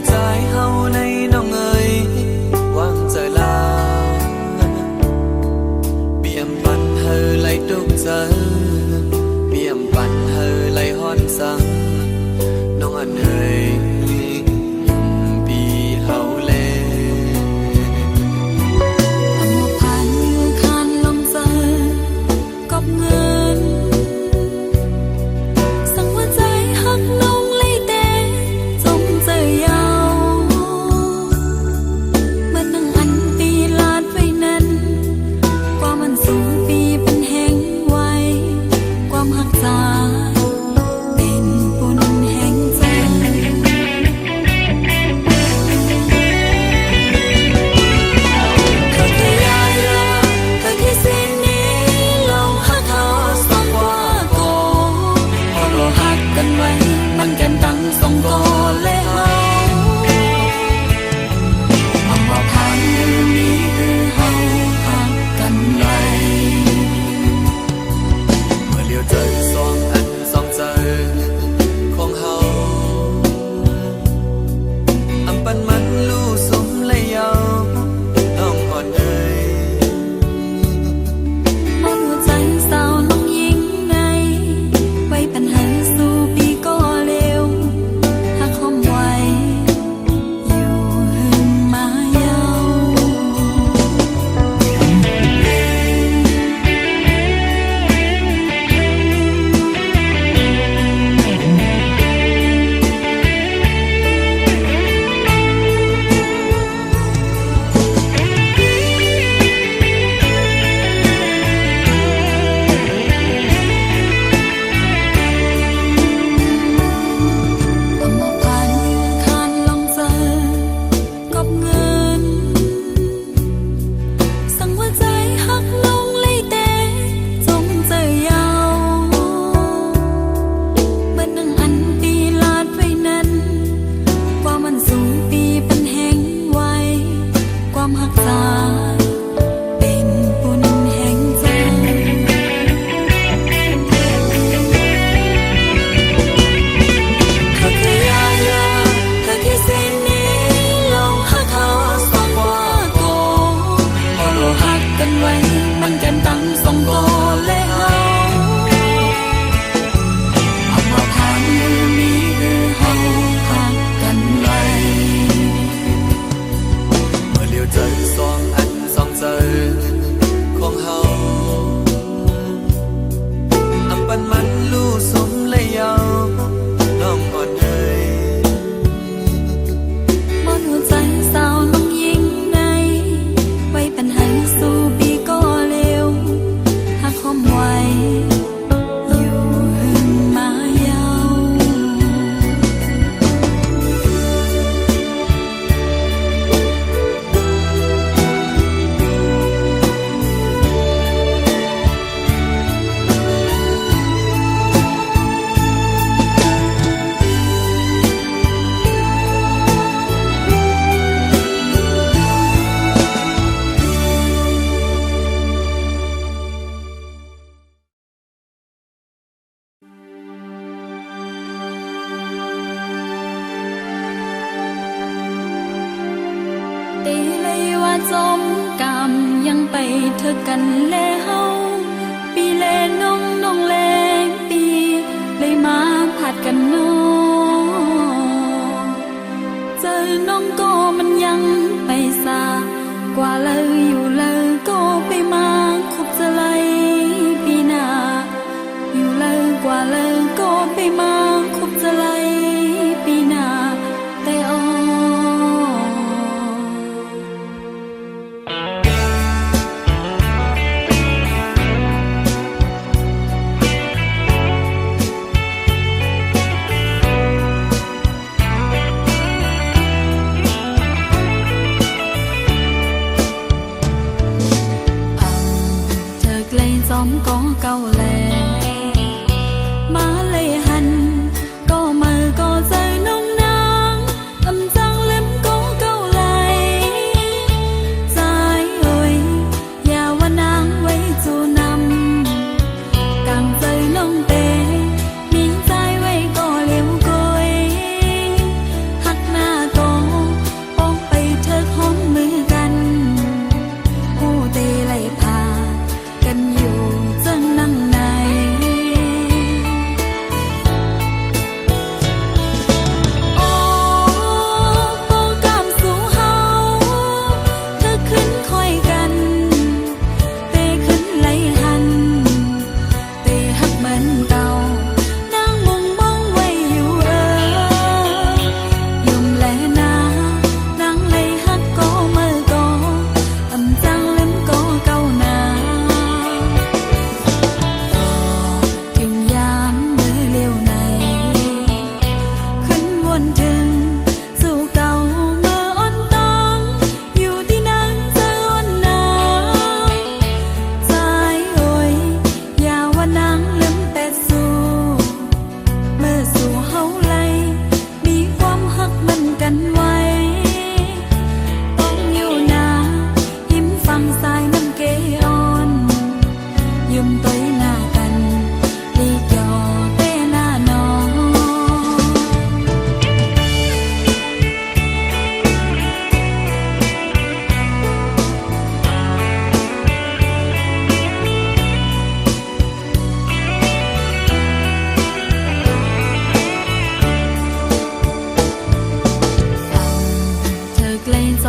ใจเฮาในน้องเอ๋ยวางใจลาเบี่ยมปันเฮอไหลดุกใจเบี่ยมปันเฮอไหลฮ้อนสังน้องอันเอ๋ยปีเฮาแลจมกำยังไปเธอกันแลเฮาปีแลน้องแลงปีเลยมาผัดกันน้องเจอน้องก็มันยังไปซากว่าเลยอยู่เลยก็ไปมาคุบจะไลปีหน้าอยู่เลยกว่าเลยก็ไปมาคุบจะไลปีหน้าแต่จอมก็เก่าแลมาเลยหันก็มือก็ใจน้องนางอำจังเล็มก็เก่าไหลใจเอ่ยอย่าว่านางไว้จูนำกางใจน้องเตมีใจไว้ก็เลี้ยวกอยหักหน้าตรง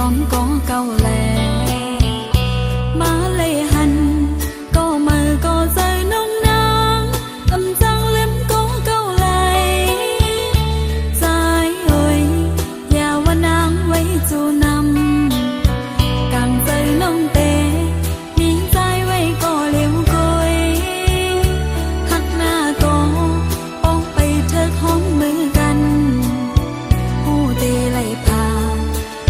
อนก็เก่าแลมาเลยหันก็มือก็ใจน้องนางอำจังเล่มก็เก่าไหลใจเอ่ยอย่าว่านางไว้จูนำกางใจน้องเตมีใจไว้ก็เลี้ยวกอยหักหน้าก็ออกไปเถิกห้องมือกันผู้เตไล่พา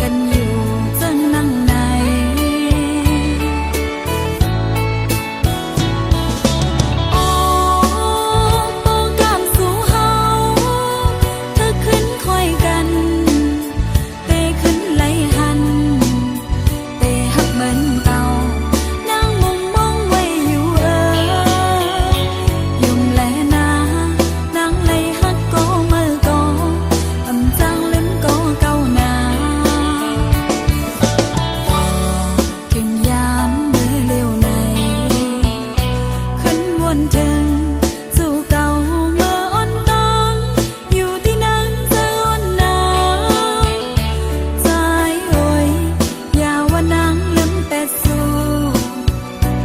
กันอยู่จังนั่งในโอ้โปกามสู่เฮาเธอขึ้นคอยกันเตขึ้นไล่หันเตหักเหมือนเก่านางมองไว้อยู่ยุ่มแลนานางไล่หักก็มือก็อำจังเล่มก็เก่าหนาถึงยามมือเร็วในขึ้นวนถึงสู่เก่าเมื่ออ่อนตองอยู่ที่นั้นเจออ่อนหนาวใจโอยอย่าว่านางลืมแต่สู่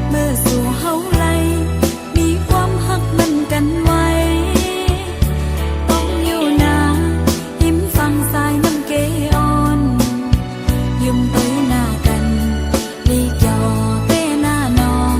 เมื่อสู่เฮาไลมีความหักมันกันไว้ต้องอยู่นายิ้มฟังสายน้ำเกอ่อนยิ้มเตยหน้ากันลีกยอเต้หน้าน้อง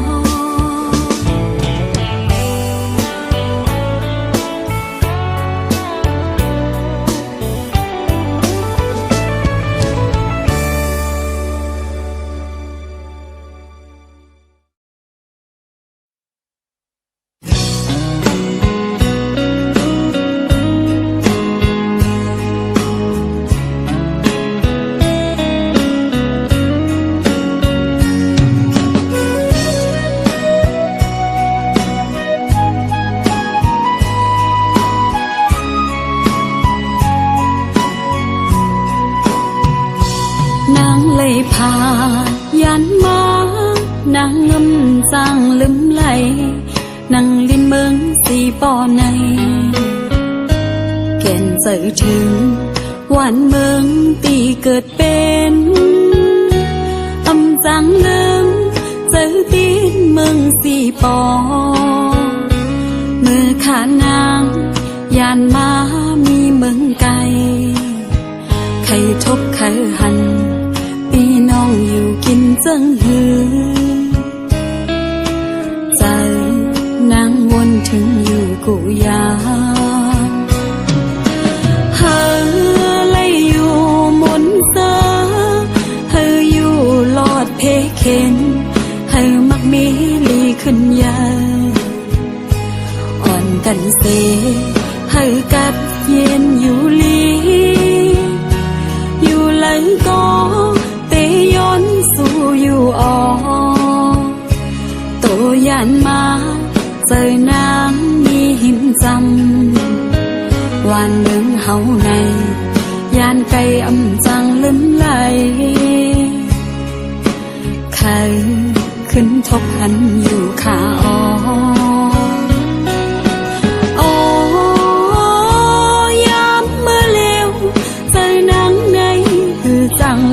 นางเลยพายันมานางงำจางลืมไหลนางลินเมืองสีปอในแก่นเจอถึงวันเมืองตีเกิดเป็นอำจางลืมเจอตีนเมืองสีปอมือขานางยานมามีเมืองไกลใครทบใครหันพี่น้องอยู่กินจังหือใจนางวนถึงอยู่กูยาเฮอเลยอยู่มนเซอเฮออยู่หลอดเพเข็นเฮอมักมีลีขึ้นยาอ่อนกันเสเฮอกัดเย็นอยู่ลีอยู่หลังก็เตย้อนสู่อยู่ออโตยันมาเจอนางมีหิมจำวันเมืองเฮาในยานไก่อำจังลืมไหลใครขึ้นทบหันอยู่ขาออ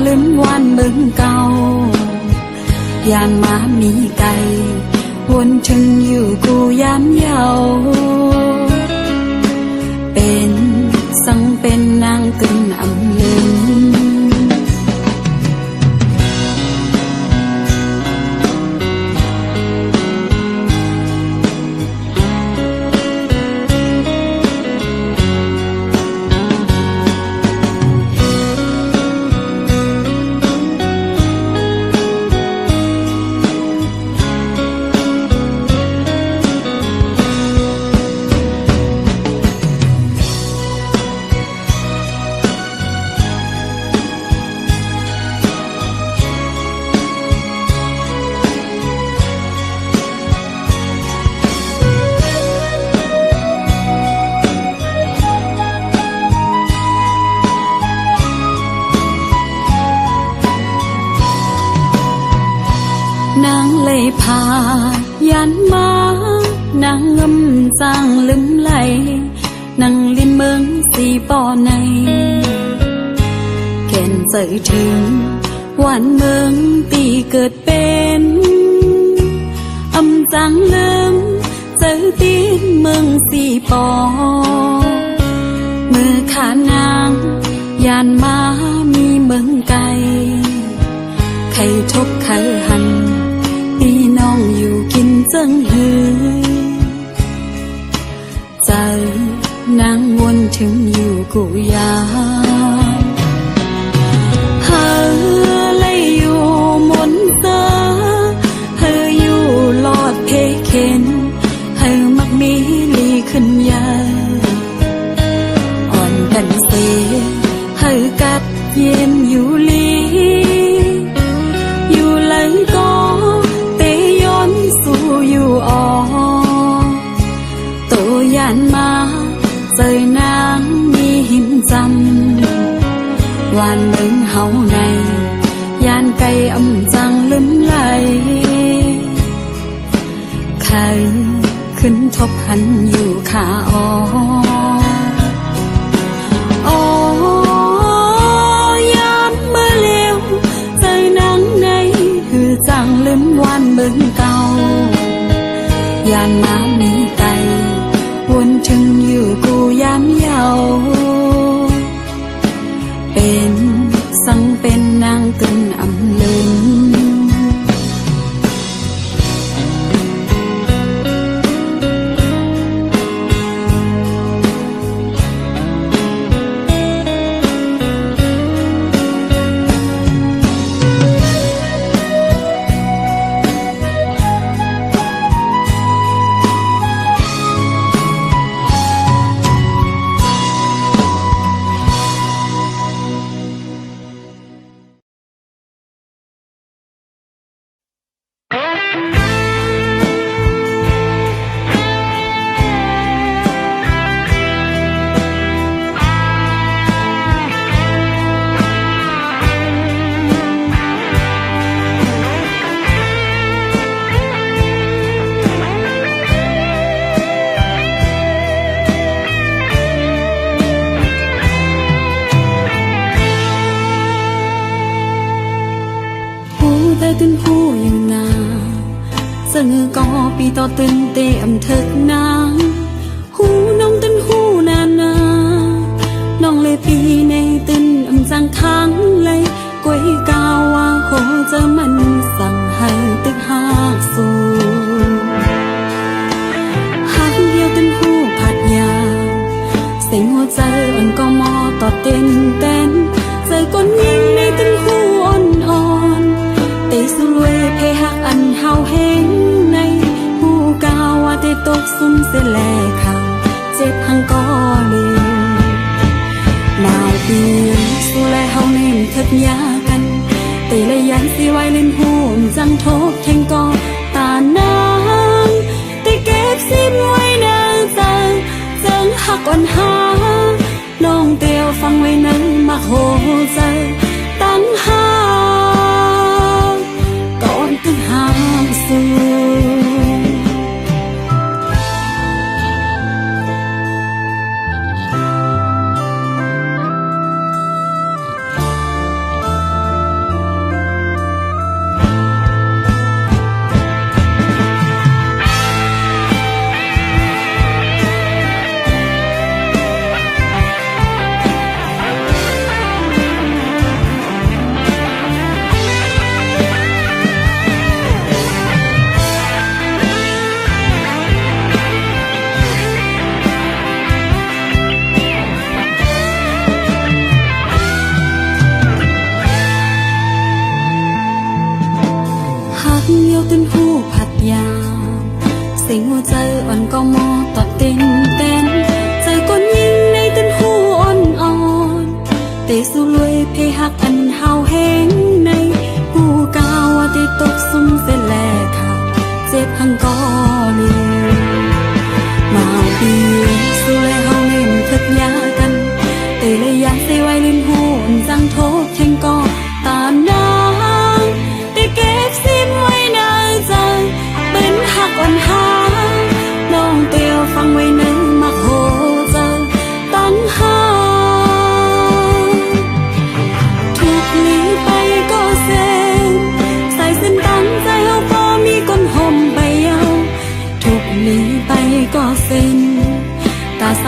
ลืมวันเบิ่งเก่ายานมามีไก่วนถึงอยู่กูยามเยาเป็นสังเป็นนางกึ่งอำลืม เลยพายันมานางงำจางลืมไหลนางลินเมืองสีปอในแก่นเจอถึง วันเมืองตีเกิดเป็นอำจังเลิมเจอตีนเมืองสีปอมือขานางยานมามีเมืองไกลใครทบใครหันพี่น้องอยู่กินจังหือใจนางวนถึงอยู่กุยาเฮอเลยอยู่มนเตอเฮออยู่หลอดเพเข็นเฮอมักมีลีขึ้นยาอ่อนกันเสเฮอกัดเย็นอยู่ลีอยู่หลังก็เตย้อนสู่อยู่อ่อโตยานมาเจอนางมีหิมจำวานเมืองเฮาในยานไก่อำจังลืมไหลใครขึ้นทบหันอยู่ขาอ่อยามเมื่อเลี้ยวเจอนางในคือจังลืมวานเมืองเก่ายานมามีไก่วนถึงอยู่กูยามเยาเป็นสังเป็นนางตึนอำลึงตึนหูอยู่นาเสงอก็ปีต่อตึนเตอำเถิกนางหูน้องตึนหูนานาน้องเลยปีในตึนอำจังค้างเลยกวยกาวว่าโหจะมันสั่งให้ตึกหากสู่หักเดียวตึนหูผัดยาวเสียงหัวใจมันก็มอต่อเต้นเต้นใจก้นยิงในตึนหูอ่อนเตสุลวยเพหักอันเฮาเห็นในหูกาวว่าเตตกซุ่มเสแลเขาเจ็บหังก็เลยหนาวเปียนสุแลเฮาเน้นทึกยากันเตเลยยันสิไว้เล่นหูจังทบแทงก็ตานางเตเก็บซิมไว้นางจังหักอ่อนหาน้องเตียวฟังไว้นั้นมักโหใจตั้งหาตึงหามสูตึนหูผัดยาวเสียงหัวใจอ่อนก็มอต่อเต้นเต้นใจก้นยิงในตึนหูอ่อนเตสุลวยเพหักอันเฮาเห็นในหูกาวว่าเตตกซุ่มเสแลเขาเจ็บหังก็เลยมาเบียสุแลเฮาเน้นทึกยากันเตเลยอยากสิไว้ลิ้นหูจังทบแทงก็ตามนางเตเก็บซิมไว้เป็นหักอ่อนหาน้องเตียวฟังไว้ในมักโหใจตั้งหา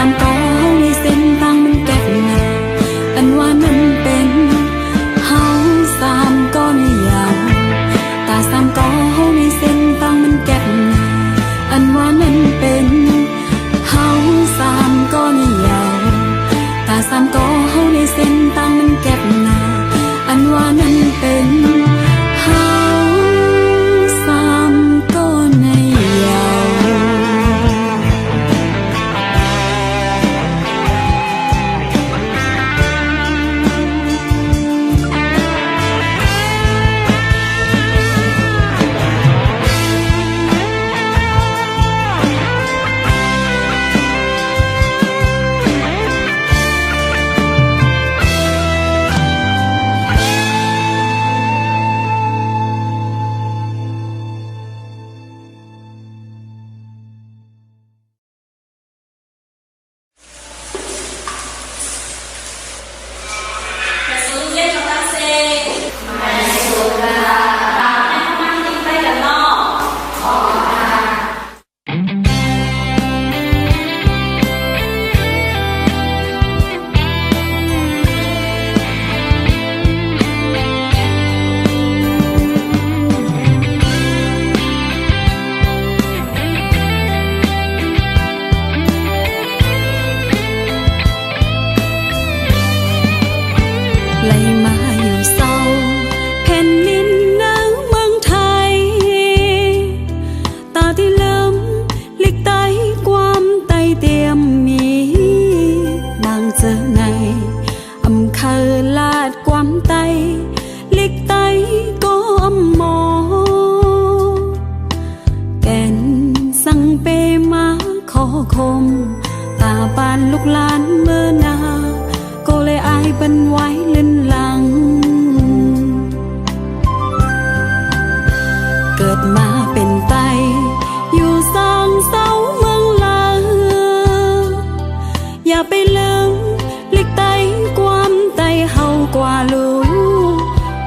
ามกอเฮาในเส้นทางมันแก็บหนาอันว่านั้นเป็นเฮาสามก็ไม่ยาวตาสามกอเฮาในเส้นทางมันแก็บหนาอันว่านั้นเป็นเฮาสามก็ไม่ยาวตาสามกอเฮาในเส้นทางมันแก็บหนาอันว่านั้นเป็นเฮาสามก็ในยาว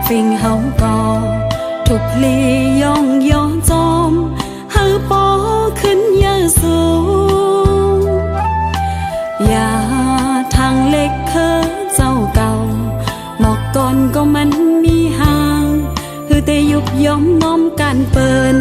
ฟิงเฮาก็ทุกลีย่องย้อนจอมเฮาปอขึ้นเยอะสูงอย่าทางเล็กเคอเจ้าเก่าหมอกก่อนก็มันมีห่างคือแต่ยุบย่อมน้อมการเปิ้น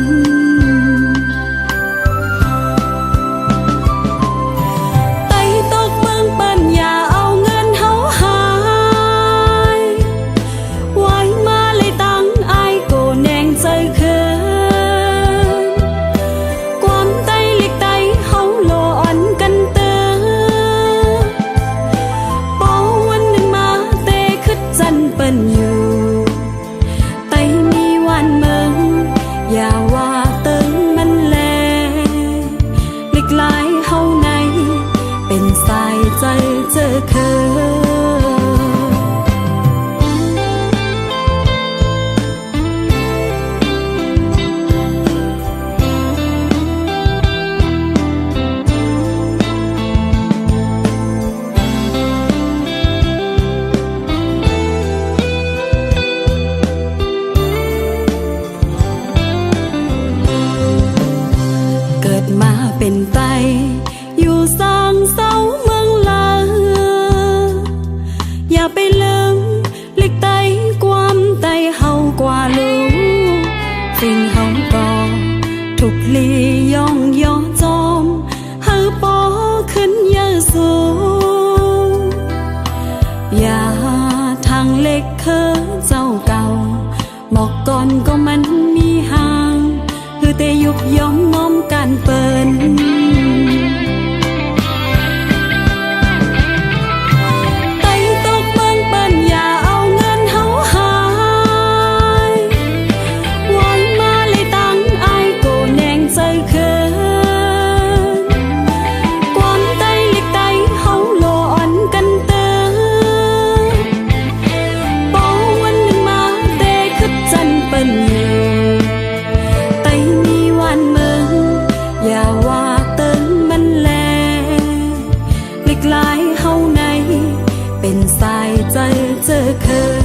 เป็นไตอยู่สางเสาเมืองลาอย่าไปลืมเล็กไตความไตเฮากว่าลูฟิงเฮาก็ทุกลีย่องย่อจอมเฮาปอขึ้นเยอะสูงอย่าทางเล็กเคอเจ้าเก่าหมอกก่อนก็มันมีห่างคือแต่ยุบย่อมน้อมการเปิ้นหลายเฮาในเป็นสายใจเจอเคย